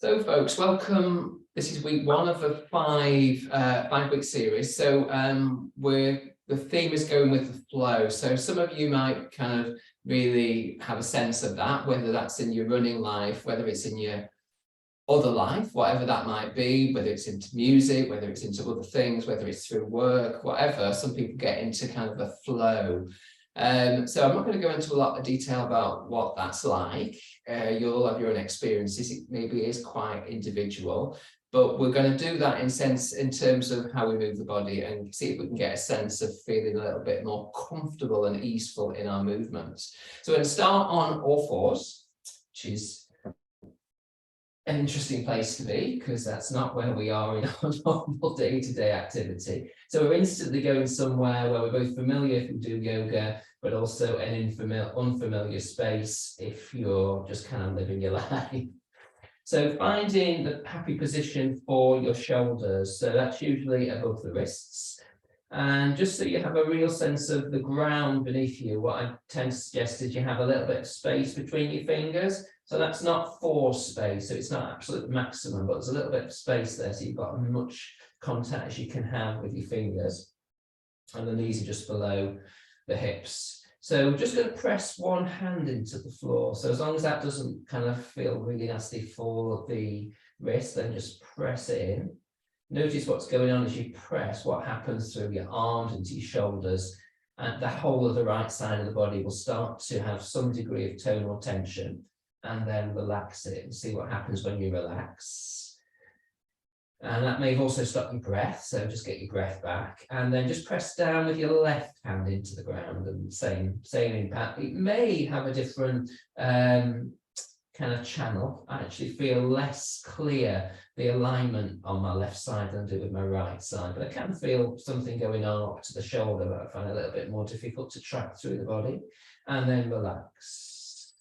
So folks, welcome. This is week one of a five-week series. So the theme is going with the flow. So some of you might kind of really have a sense of that, whether that's in your running life, whether it's in your other life, whatever that might be, whether it's into music, whether it's into other things, whether it's through work, whatever. Some people get into kind of a flow. So I'm not going to go into a lot of detail about what that's like. You'll have your own experiences. It maybe is quite individual, but we're going to do that in terms of how we move the body and see if we can get a sense of feeling a little bit more comfortable and easeful in our movements. So we're going to start on all fours, which is an interesting place to be because that's not where we are in our normal day-to-day activity. So we're instantly going somewhere where we're both familiar if we do yoga, but also an unfamiliar space if you're just kind of living your life. So finding the happy position for your shoulders. So that's usually above the wrists. And just so you have a real sense of the ground beneath you, what I tend to suggest is you have a little bit of space between your fingers. So that's not force space, so it's not absolute maximum, but there's a little bit of space there, so you've got as much contact as you can have with your fingers. And the knees are just below the hips. So we're just going to press one hand into the floor. So as long as that doesn't kind of feel really nasty for the wrist, then just press it in. Notice what's going on as you press, what happens through your arms into your shoulders, and the whole of the right side of the body will start to have some degree of tone or tension, and then relax it and see what happens when you relax. And that may also stop your breath, so just get your breath back, and then just press down with your left hand into the ground, and same impact. It may have a different kind of channel. I actually feel less clear the alignment on my left side than I do with my right side, but I can feel something going on up to the shoulder that I find a little bit more difficult to track through the body. And then relax.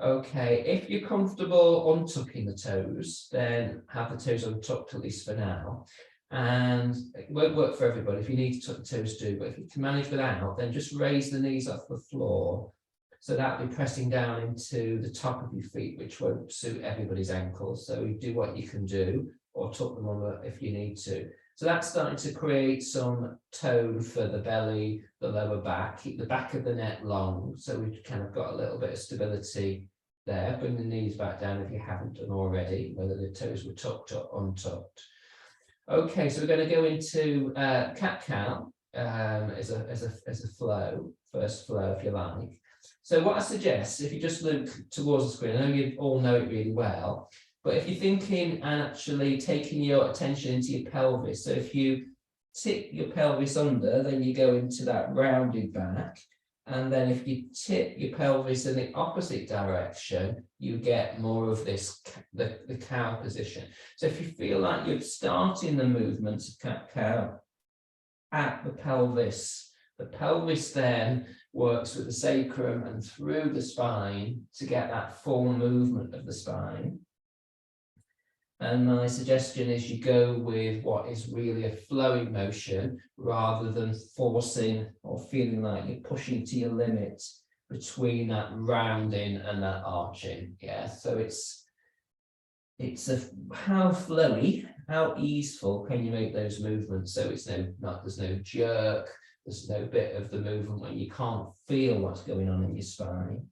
Okay, if you're comfortable untucking the toes, then have the toes untucked, at least for now. And it won't work for everybody. If you need to tuck the toes, do, but if you can manage without, then just raise the knees off the floor. So that'll be pressing down into the top of your feet, which won't suit everybody's ankles. So you do what you can do, or tuck them under if you need to. So that's starting to create some tone for the belly, the lower back. Keep the back of the neck long. So we've kind of got a little bit of stability there. Bring the knees back down if you haven't done already, whether the toes were tucked or untucked. Okay, so we're going to go into cat-cow as a flow, first flow if you like. So what I suggest, if you just look towards the screen, I know you all know it really well, but if you're thinking and actually taking your attention into your pelvis, so if you tip your pelvis under, then you go into that rounded back. And then if you tip your pelvis in the opposite direction, you get more of this, the cow position. So if you feel like you're starting the movements of cat-cow at the pelvis then works with the sacrum and through the spine to get that full movement of the spine. And my suggestion is you go with what is really a flowing motion rather than forcing or feeling like you're pushing to your limit between that rounding and that arching. Yeah, so it's how flowy, how easeful can you make those movements? So it's there's no jerk. There's no bit of the movement when you can't feel what's going on in your spine.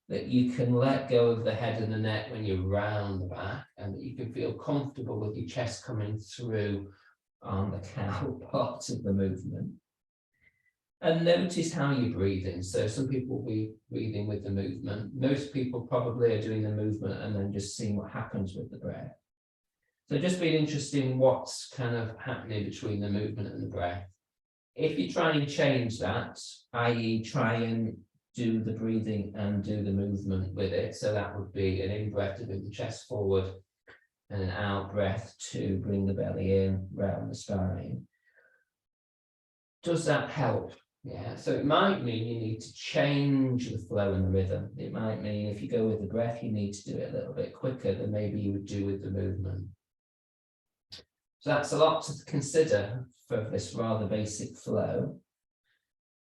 That you can let go of the head and the neck when you're round the back, and that you can feel comfortable with your chest coming through on the cow part of the movement. And notice how you're breathing. So some people will be breathing with the movement. Most people probably are doing the movement and then just seeing what happens with the breath. So just being interested in what's kind of happening between the movement and the breath. If you try and change that, i.e. try and do the breathing and do the movement with it, so that would be an in-breath to bring the chest forward and an out-breath to bring the belly in, round the spine. Does that help? Yeah, so it might mean you need to change the flow and the rhythm. It might mean if you go with the breath, you need to do it a little bit quicker than maybe you would do with the movement. So that's a lot to consider for this rather basic flow.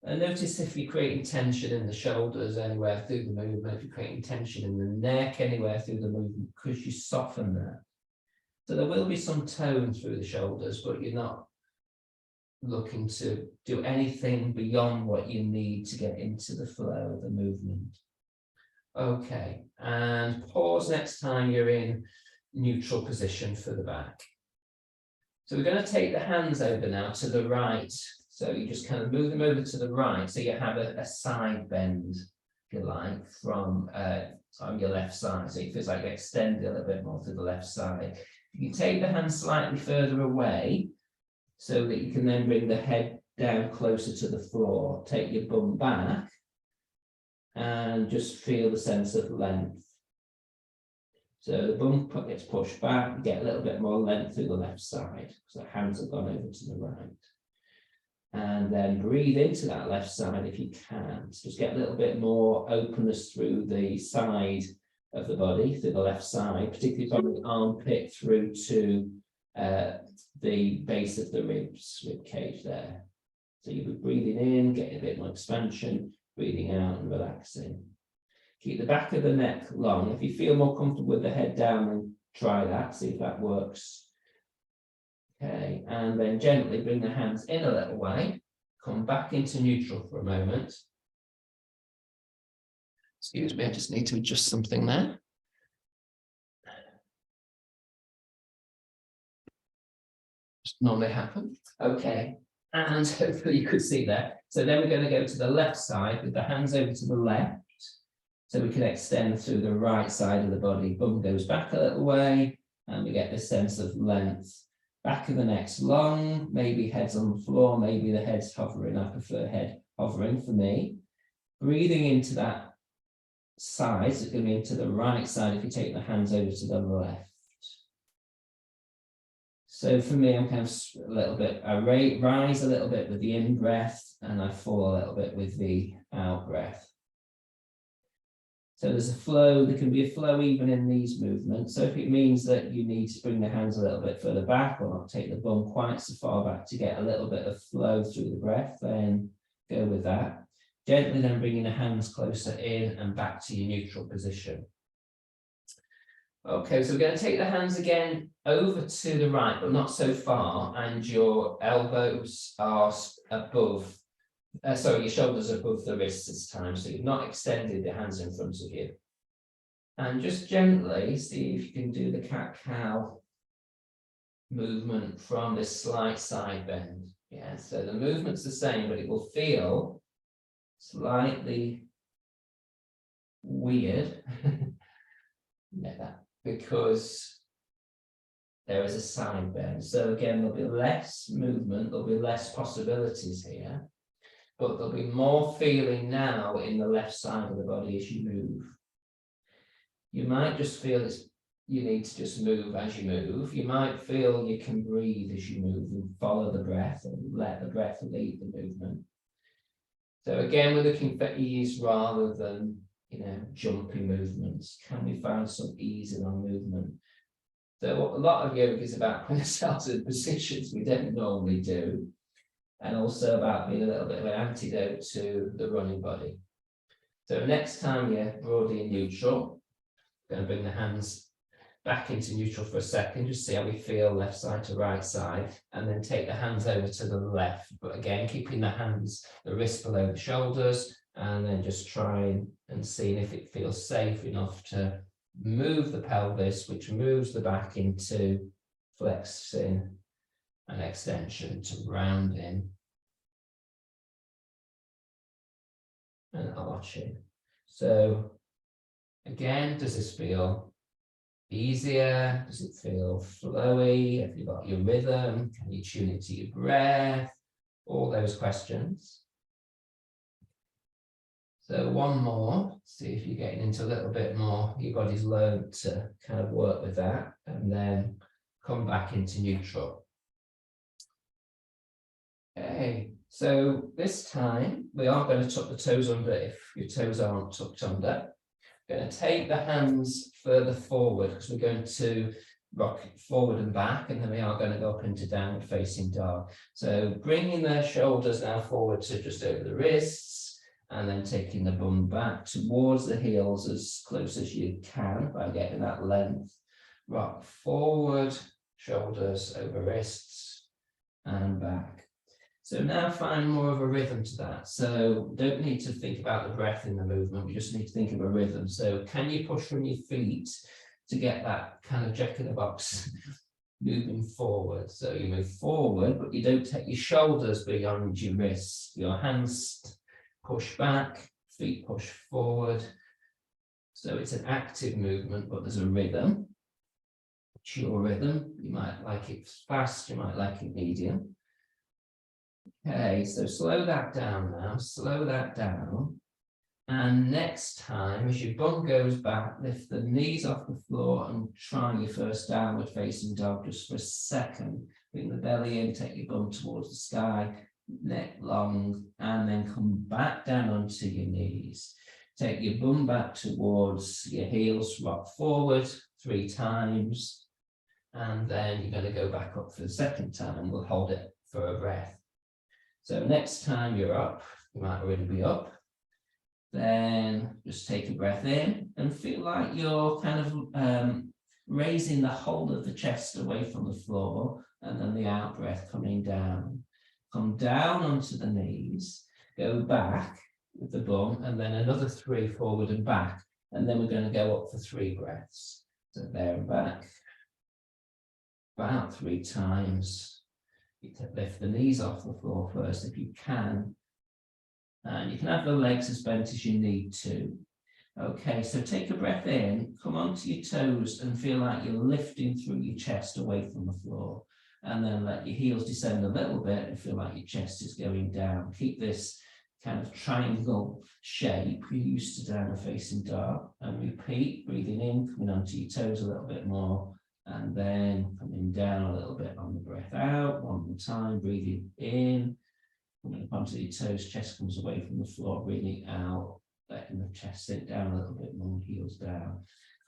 And notice if you're creating tension in the shoulders anywhere through the movement, if you're creating tension in the neck anywhere through the movement, because you soften that. So there will be some tone through the shoulders, but you're not looking to do anything beyond what you need to get into the flow of the movement. Okay, and pause next time you're in neutral position for the back. So we're going to take the hands over now to the right. So you just kind of move them over to the right. So you have a side bend, if you like, from on your left side. So it feels like you extend a little bit more to the left side. You can take the hands slightly further away so that you can then bring the head down closer to the floor. Take your bum back and just feel the sense of length. So the bum gets pushed back, you get a little bit more length through the left side. So the hands have gone over to the right. And then breathe into that left side if you can. So just get a little bit more openness through the side of the body, through the left side, particularly from the armpit through to the base of the rib cage there. So you'll be breathing in, getting a bit more expansion, breathing out and relaxing. Keep the back of the neck long. If you feel more comfortable with the head down, then try that, see if that works. Okay, and then gently bring the hands in a little way, come back into neutral for a moment. Excuse me, I just need to adjust something there. Just normally happen. Okay, and hopefully you could see that. So then we're going to go to the left side with the hands over to the left. So we can extend through the right side of the body. Bum goes back a little way, and we get this sense of length. Back of the neck's long, maybe head's on the floor, maybe the head's hovering. I prefer head hovering for me. Breathing into that side, so it's going to be into the right side if you take the hands over to the left. So for me, I'm kind of a little bit, I rise a little bit with the in breath, and I fall a little bit with the out breath. So there's a flow, there can be a flow even in these movements. So if it means that you need to bring the hands a little bit further back or not take the bum quite so far back to get a little bit of flow through the breath, then go with that. Gently then bringing the hands closer in and back to your neutral position. Okay, so we're going to take the hands again over to the right, but not so far, and your elbows are above. Sorry, your shoulders are above the wrists this time, so you've not extended the hands in front of you. And just gently see if you can do the cat-cow movement from this slight side bend. Yeah, so the movement's the same, but it will feel slightly weird. Yeah, that, because there is a side bend. So again, there'll be less movement, there'll be less possibilities here. But there'll be more feeling now in the left side of the body as you move. You might just feel you need to just move as you move. You might feel you can breathe as you move and follow the breath and let the breath lead the movement. So again, we're looking for ease rather than, jumpy movements. Can we find some ease in our movement? So a lot of yoga is about putting ourselves in positions we don't normally do. And also about being a little bit of an antidote to the running body. So next time you're broadly in neutral, going to bring the hands back into neutral for a second, just see how we feel left side to right side, and then take the hands over to the left. But again, keeping the wrists below the shoulders, and then just trying and seeing if it feels safe enough to move the pelvis, which moves the back into flexing and extension to rounding and arching. So again, does this feel easier? Does it feel flowy? Have you got your rhythm? Can you tune it to your breath? All those questions. So one more, see if you're getting into a little bit more, your body's learned to kind of work with that, and then come back into neutral. Okay, so this time we are going to tuck the toes under if your toes aren't tucked under. We're going to take the hands further forward because we're going to rock it forward and back, and then we are going to go up into downward facing dog. So bringing the shoulders now forward to just over the wrists, and then taking the bum back towards the heels as close as you can by getting that length. Rock forward, shoulders over wrists, and back. So now find more of a rhythm to that. So don't need to think about the breath in the movement, we just need to think of a rhythm. So can you push from your feet to get that kind of jack-in-the-box moving forward? So you move forward, but you don't take your shoulders beyond your wrists. Your hands push back, feet push forward. So it's an active movement, but there's a rhythm. It's your rhythm. You might like it fast, you might like it medium. Okay, so slow that down now, slow that down. And next time, as your bum goes back, lift the knees off the floor and try your first downward facing dog just for a second. Bring the belly in, take your bum towards the sky, neck long, and then come back down onto your knees. Take your bum back towards your heels, rock forward 3 times. And then you're going to go back up for the second time. We'll hold it for a breath. So next time you're up, you might already be up. Then just take a breath in and feel like you're kind of raising the whole of the chest away from the floor, and then the out breath coming down. Come down onto the knees, go back with the bum, and then another 3 forward and back. And then we're going to go up for 3 breaths. So there and back. About 3 times. You lift the knees off the floor first if you can. And you can have the legs as bent as you need to. Okay, so take a breath in, come onto your toes and feel like you're lifting through your chest away from the floor. And then let your heels descend a little bit and feel like your chest is going down. Keep this kind of triangle shape you're used to downward facing dog. And repeat, breathing in, coming onto your toes a little bit more. And then coming down a little bit on the breath out. One more time, breathing in. Coming up onto your toes, chest comes away from the floor, breathing out, letting the chest sink down a little bit more, heels down.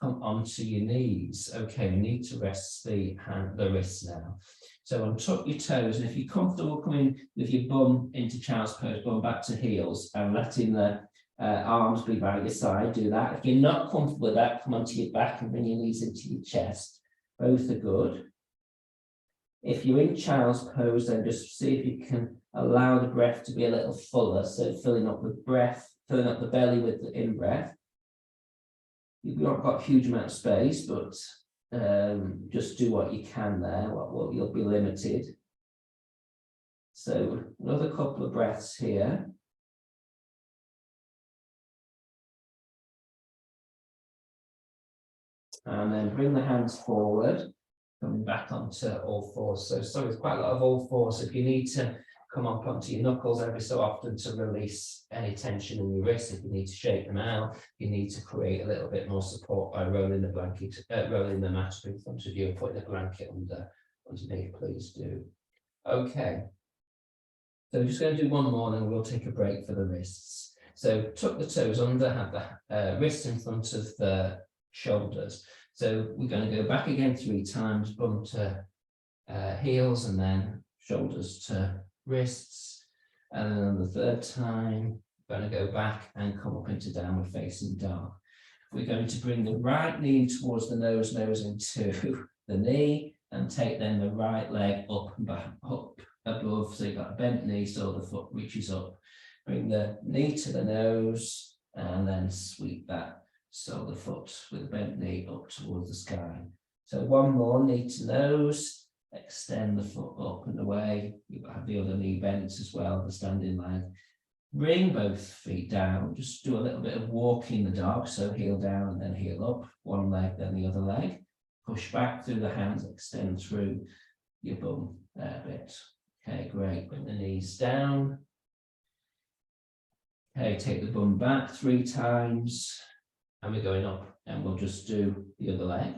Come onto your knees. Okay, we need to rest the wrists now. So untuck your toes, and if you're comfortable coming with your bum into child's pose, bum back to heels, and letting the arms be by your side, do that. If you're not comfortable with that, come onto your back and bring your knees into your chest. Both are good. If you're in child's pose, then just see if you can allow the breath to be a little fuller. So filling up with breath, filling up the belly with the in-breath. You've not got a huge amount of space, but just do what you can there. What you'll be limited. So another couple of breaths here. And then bring the hands forward, coming back onto all fours. So sorry, it's quite a lot of all fours. So if you need to come up onto your knuckles every so often to release any tension in your wrists, if you need to shake them out, you need to create a little bit more support by rolling the blanket, rolling the mat in front of you and putting the blanket underneath, please do. Okay. So we're just going to do one more, and then we'll take a break for the wrists. So tuck the toes under, have the wrists in front of the shoulders. So we're going to go back again 3 times, bum to heels, and then shoulders to wrists. And then on the 3rd time, we're going to go back and come up into downward facing dog. We're going to bring the right knee towards the nose into the knee, and take then the right leg up and back, up above. So you've got a bent knee, so the foot reaches up. Bring the knee to the nose, and then sweep that so the foot with the bent knee up towards the sky. So one more, knee to nose, extend the foot up and away. You have the other knee bent as well, the standing leg. Bring both feet down, just do a little bit of walking the dog, so heel down and then heel up, one leg, then the other leg. Push back through the hands, extend through your bum there a bit. Okay, great, bring the knees down. Okay, take the bum back 3 times. And we're going up, and we'll just do the other leg.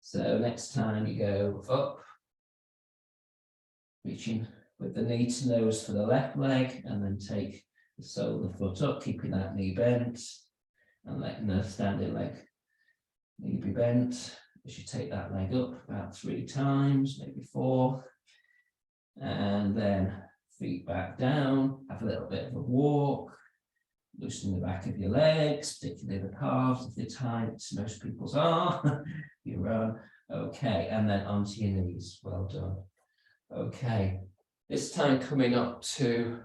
So next time you go up, reaching with the knee to nose for the left leg, and then take the sole of the foot up, keeping that knee bent, and letting the standing leg knee be bent. as you take that leg up about 3 times, maybe 4. And then feet back down, have a little bit of a walk, loosen the back of your legs, particularly the calves if they're tight, most people's are. You run. Okay, and then onto your knees. Well done. Okay, this time coming up to,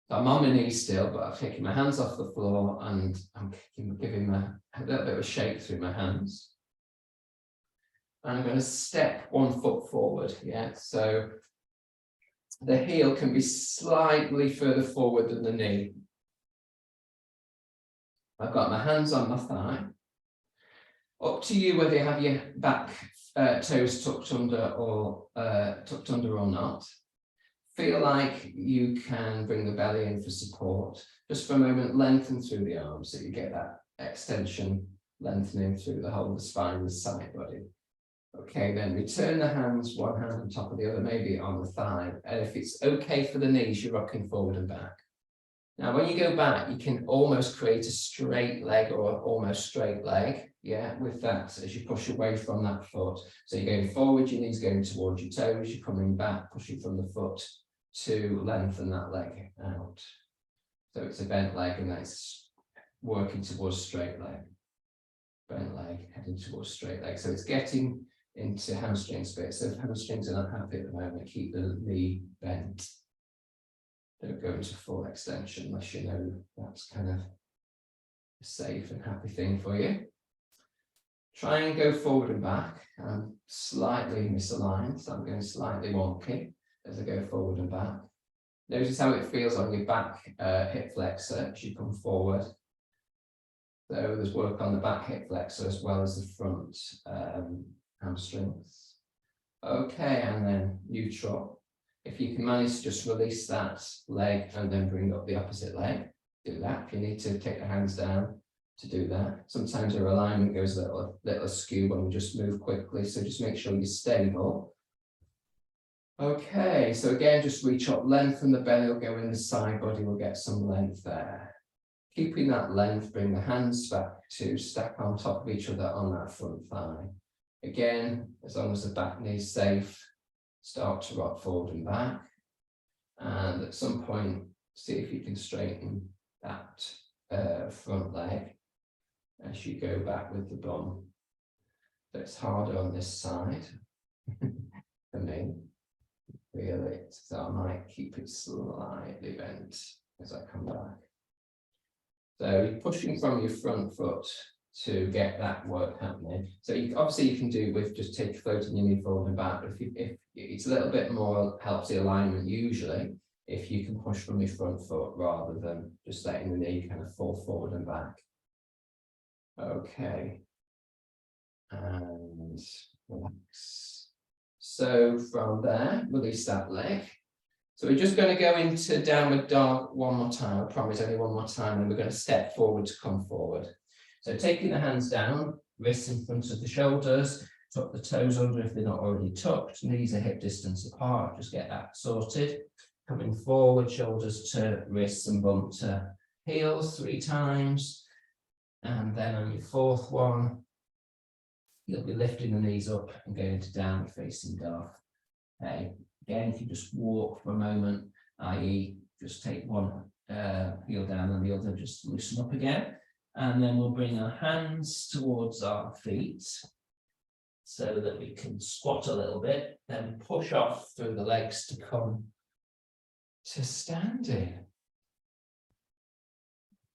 I'm on my knees still, but I'm taking my hands off the floor and I'm giving a little bit of a shake through my hands. And I'm going to step 1 foot forward. Yeah, so the heel can be slightly further forward than the knee. I've got my hands on my thigh. Up to you whether you have your back toes tucked under or not. Feel like you can bring the belly in for support. Just for a moment, lengthen through the arms so you get that extension lengthening through the whole of the spine and the side body. Okay, then return the hands, one hand on top of the other, maybe on the thigh. And if it's okay for the knees, you're rocking forward and back. Now, when you go back, you can almost create a straight leg or almost straight leg, yeah, with that as you push away from that foot. So you're going forward, your knees going towards your toes, you're coming back, pushing from the foot to lengthen that leg out. So it's a bent leg and that's working towards straight leg. Bent leg, heading towards straight leg. So it's getting into hamstring space. So if hamstrings are not happy at the moment, keep the knee bent. Don't go into full extension unless you know that's kind of a safe and happy thing for you. Try and go forward and back. I'm slightly misaligned, so I'm going slightly wonky as I go forward and back. Notice how it feels on your back hip flexor as you come forward. So there's work on the back hip flexor as well as the front hamstrings. Okay, and then neutral. If you can manage to just release that leg and then bring up the opposite leg, do that. If you need to take the hands down to do that. Sometimes our alignment goes a little askew when we just move quickly, so just make sure you're stable. Okay, so again, just reach up, lengthen the belly, will go in the side body, we'll get some length there. Keeping that length, bring the hands back to stack on top of each other on that front thigh. Again, as long as the back knee is safe, start to rock forward and back. And at some point, see if you can straighten that front leg as you go back with the bum. So it's harder on this side for me. Feel it. So I might keep it slightly bent as I come back. So you're pushing from your front foot to get that work happening. So obviously you can do with just floating your knee forward and back, but if it's a little bit more, helps the alignment usually, if you can push from your front foot rather than just letting the knee kind of fall forward and back. Okay. And relax. So from there, release that leg. So we're just going to go into downward dog one more time. I promise only one more time, and we're going to step forward to come forward. So taking the hands down, wrists in front of the shoulders, tuck the toes under if they're not already tucked, knees are hip distance apart, just get that sorted. Coming forward, shoulders to wrists and bump to heels 3 times. And then on your 4th one, you'll be lifting the knees up and going to downward facing dog. Okay. Again, if you just walk for a moment, i.e. just take one heel down and the other, just loosen up again. And then we'll bring our hands towards our feet so that we can squat a little bit, then push off through the legs to come to standing.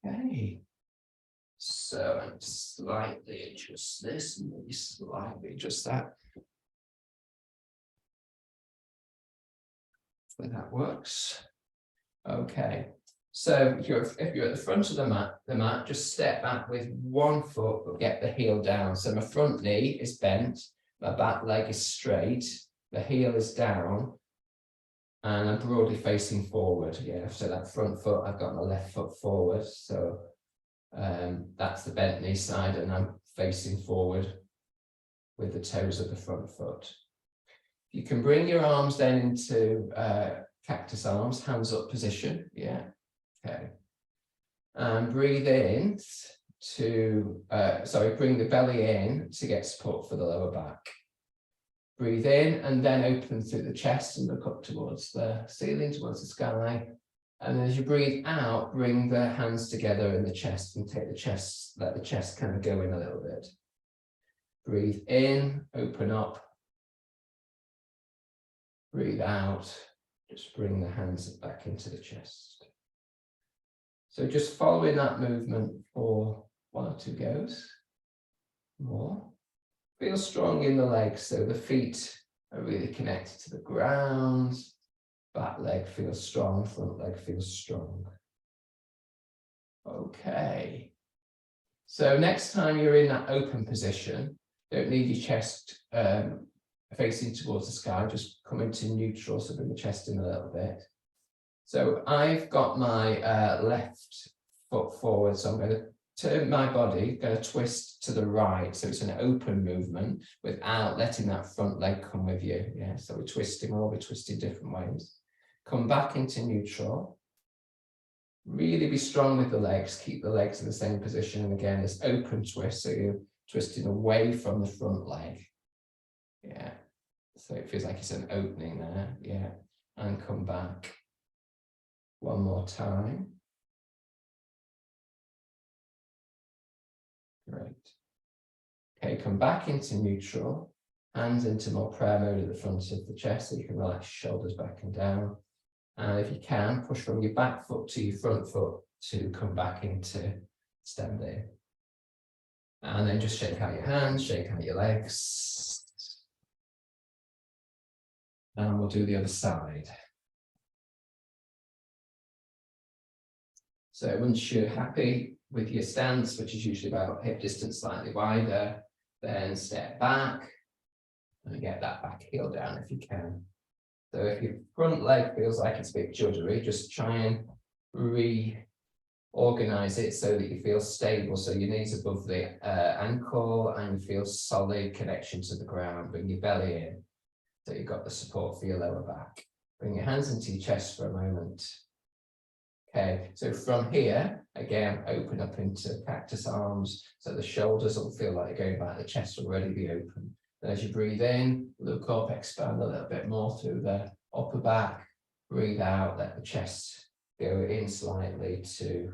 Okay. So I'm slightly adjust this and maybe slightly adjust that. Where that works. Okay. So if you're at the front of the mat, just step back with one foot, but get the heel down. So my front knee is bent, my back leg is straight, the heel is down, and I'm broadly facing forward. Yeah, so that front foot, I've got my left foot forward. So that's the bent knee side, and I'm facing forward with the toes of the front foot. You can bring your arms then into cactus arms, hands up position. Yeah. Okay. And breathe in to, bring the belly in to get support for the lower back. Breathe in and then open through the chest and look up towards the ceiling, towards the sky. And as you breathe out, bring the hands together in the chest and take the chest, let the chest kind of go in a little bit. Breathe in, open up. Breathe out, just bring the hands back into the chest. So just following that movement for 1 or 2 goes. More. Feel strong in the legs, so the feet are really connected to the ground. Back leg feels strong, front leg feels strong. Okay. So next time you're in that open position, don't need your chest facing towards the sky, just come into neutral, so bring the chest in a little bit. So I've got my left foot forward, so I'm going to turn my body, going to twist to the right, so it's an open movement without letting that front leg come with you. Yeah, so we're twisting, or we're twisting different ways. Come back into neutral. Really be strong with the legs, keep the legs in the same position, and again, this open twist, so you're twisting away from the front leg. Yeah, so it feels like it's an opening there. Yeah, and come back. One more time. Great. Okay, come back into neutral, hands into more prayer mode at the front of the chest, so you can relax shoulders back and down. And if you can, push from your back foot to your front foot to come back into stand there. And then just shake out your hands, shake out your legs. And we'll do the other side. So once you're happy with your stance, which is usually about hip distance slightly wider, then step back and get that back heel down if you can. So if your front leg feels like it's a bit juddery, just try and reorganize it so that you feel stable. So your knees above the ankle and you feel solid connection to the ground. Bring your belly in so you've got the support for your lower back. Bring your hands into your chest for a moment. Okay, so from here, again, open up into cactus arms. So the shoulders will feel like they're going back, the chest will already be open. And as you breathe in, look up, expand a little bit more through the upper back. Breathe out, let the chest go in slightly to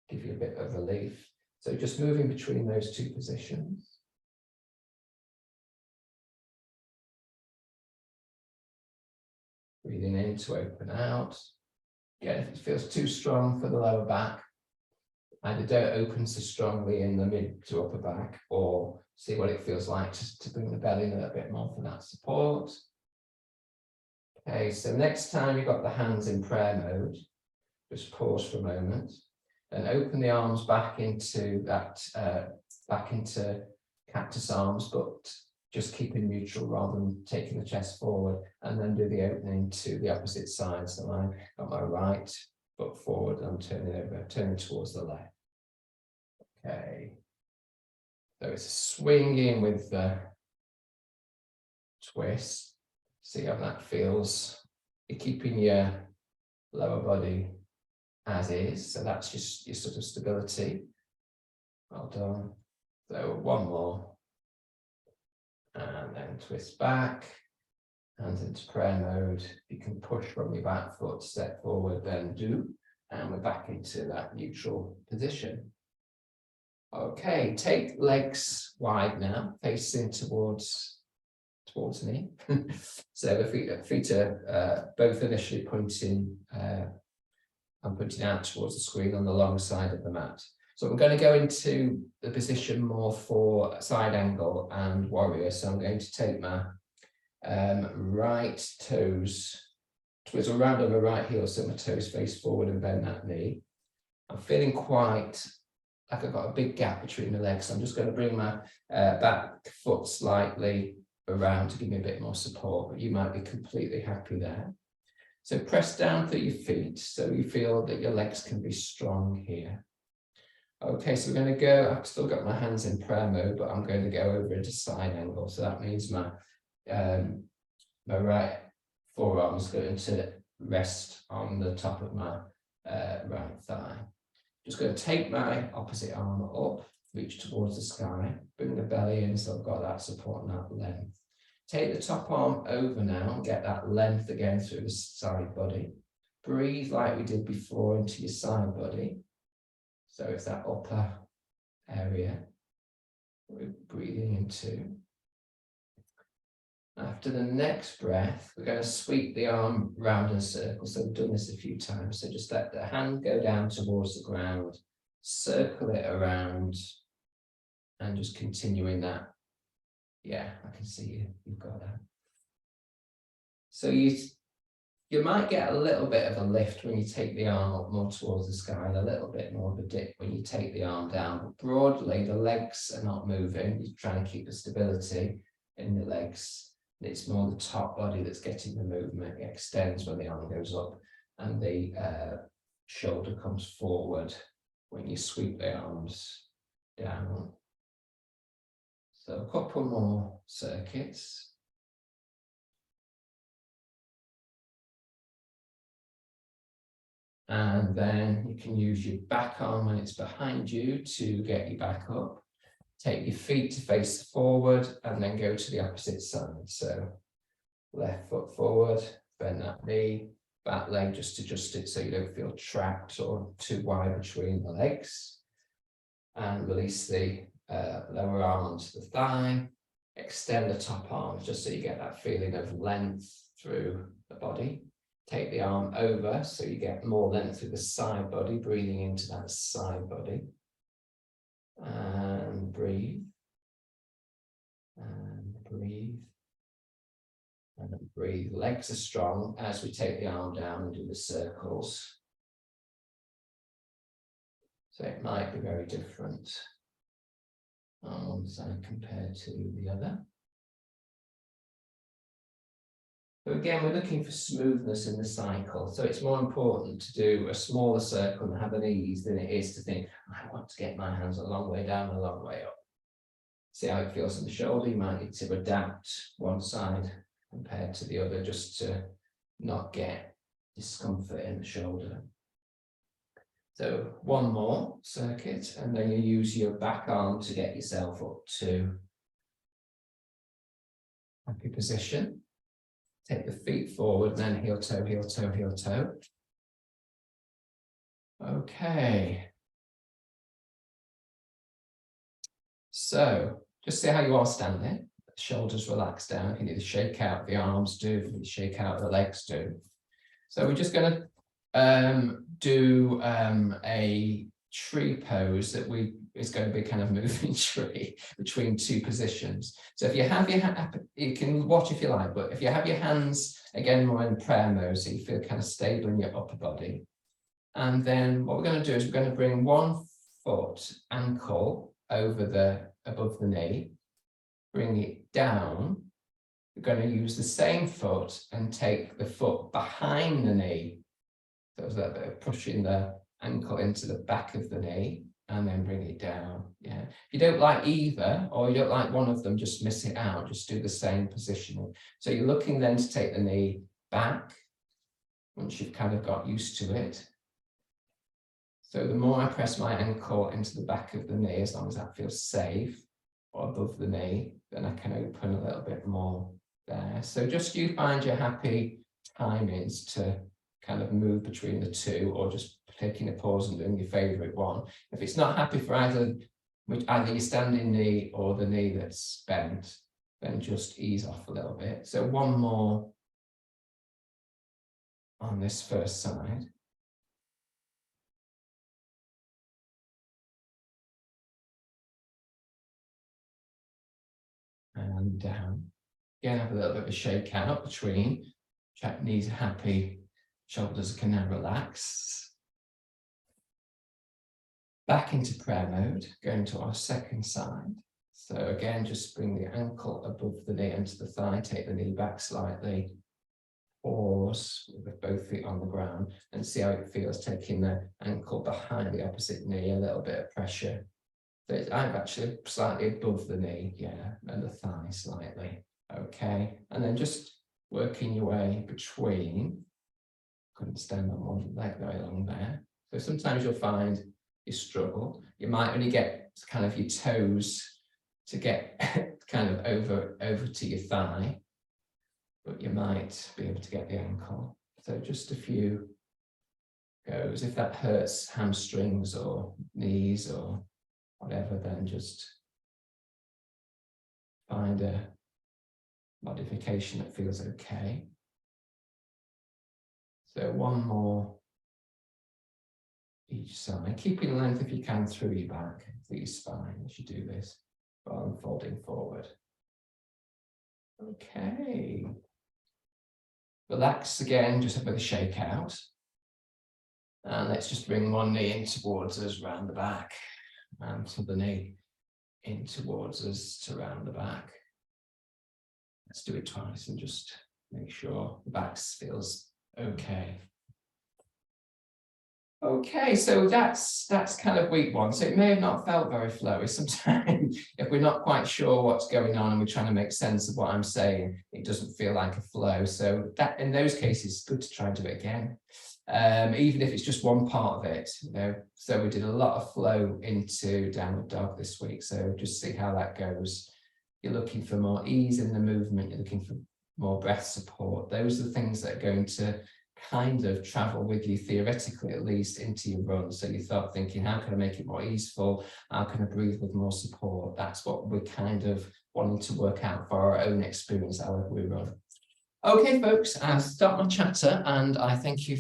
give you a bit of relief. So just moving between those two positions. Breathing in to open out. Again, if it feels too strong for the lower back, either don't open so strongly in the mid to upper back, or see what it feels like just to bring the belly in a little bit more for that support. Okay, so next time you've got the hands in prayer mode, just pause for a moment and open the arms back into that, back into cactus arms, but just keeping neutral rather than taking the chest forward, and then do the opening to the opposite side. So I've got my right foot forward, I'm turning over, turning towards the left. Okay. So it's swinging with the twist. See how that feels. You're keeping your lower body as is. So that's just your sort of stability. Well done. So one more. And then twist back. Hands into prayer mode. You can push from your back foot, step forward, then do. And we're back into that neutral position. Okay, take legs wide now, facing towards me. So the feet are both initially pointing, I'm pointing out towards the screen on the long side of the mat. So I'm going to go into the position more for side angle and warrior. So I'm going to take my right toes, twizzle around on my right heel, so my toes face forward and bend that knee. I'm feeling quite like I've got a big gap between the legs. So I'm just going to bring my back foot slightly around to give me a bit more support, but you might be completely happy there. So press down through your feet so you feel that your legs can be strong here. Okay, so we're going to go, I've still got my hands in prayer mode, but I'm going to go over into side angle. So that means my right forearm is going to rest on the top of my right thigh. Just going to take my opposite arm up, reach towards the sky, bring the belly in so I've got that support and that length. Take the top arm over now and get that length again through the side body. Breathe like we did before into your side body. So it's that upper area we're breathing into. After the next breath, we're going to sweep the arm round in a circle. So we've done this a few times. So just let the hand go down towards the ground, circle it around, and just continuing that. Yeah, I can see you. You've got that. So you might get a little bit of a lift when you take the arm up more towards the sky, and a little bit more of a dip when you take the arm down. But broadly, the legs are not moving. You're trying to keep the stability in the legs. It's more the top body that's getting the movement. It extends when the arm goes up, and the shoulder comes forward when you sweep the arms down. So a couple more circuits. And then you can use your back arm when it's behind you to get you back up. Take your feet to face forward and then go to the opposite side. So left foot forward, bend that knee, back leg, just adjust it so you don't feel trapped or too wide between the legs. And release the lower arm onto the thigh. Extend the top arm just so you get that feeling of length through the body. Take the arm over so you get more length through the side body, breathing into that side body. And breathe. And breathe. And breathe. Legs are strong as we take the arm down and do the circles. So it might be very different on one side compared to the other. So again, we're looking for smoothness in the cycle. So it's more important to do a smaller circle and have an ease than it is to think, I want to get my hands a long way down, a long way up. See how it feels in the shoulder. You might need to adapt one side compared to the other just to not get discomfort in the shoulder. So one more circuit, and then you use your back arm to get yourself up to happy position. Take the feet forward, then heel toe, heel toe, heel toe. Okay. So just see how you are standing. Shoulders relax down. You can either shake out the arms, shake out the legs, do. So we're just going to do a tree pose that is going to be kind of moving tree between two positions. So if you have your you can watch if you like, but if you have your hands again more in prayer mode, so you feel kind of stable in your upper body. And then what we're going to do is we're going to bring one foot ankle over above the knee, bring it down. We're going to use the same foot and take the foot behind the knee. So there's that bit of pushing the ankle into the back of the knee and then bring it down. Yeah. If you don't like either, or you don't like one of them, just miss it out. Just do the same positioning. So you're looking then to take the knee back once you've kind of got used to it. So the more I press my ankle into the back of the knee, as long as that feels safe or above the knee, then I can open a little bit more there. So just you find your happy timings to kind of move between the two, or just taking a pause and doing your favorite one. If it's not happy for either your standing knee or the knee that's bent, then just ease off a little bit. So one more on this first side. And down. Again, have a little bit of a shake out between. Check knees are happy, shoulders can now relax. Back into prayer mode, going to our second side. So again, just bring the ankle above the knee into the thigh, take the knee back slightly. Pause with both feet on the ground and see how it feels, taking the ankle behind the opposite knee, a little bit of pressure. So I'm actually slightly above the knee, yeah, and the thigh slightly. Okay, and then just working your way between. Couldn't stand on one leg very long there. So sometimes you'll find you struggle. You might only get kind of your toes to get kind of over to your thigh, but you might be able to get the ankle. So just a few goes. If that hurts hamstrings or knees or whatever, then just find a modification that feels okay. So one more each side, keeping length if you can through your back, through your spine as you do this, rather than folding forward. Okay. Relax again, just with a shake out. And let's just bring one knee in towards us round the back, and to the knee in towards us to round the back. Let's do it twice and just make sure the back feels okay. Okay, so that's kind of week one. So it may have not felt very flowy. Sometimes if we're not quite sure what's going on and we're trying to make sense of what I'm saying, it doesn't feel like a flow. So that in those cases, it's good to try and do it again. Even if it's just one part of it, you know. So we did a lot of flow into downward dog this week. So just see how that goes. You're looking for more ease in the movement. You're looking for more breath support. Those are the things that are going to kind of travel with you, theoretically at least, into your run. So you start thinking, how can I make it more easeful? How can I breathe with more support? That's what we're kind of wanting to work out for our own experience however we run. Okay, folks, I'll stop my chatter and I thank you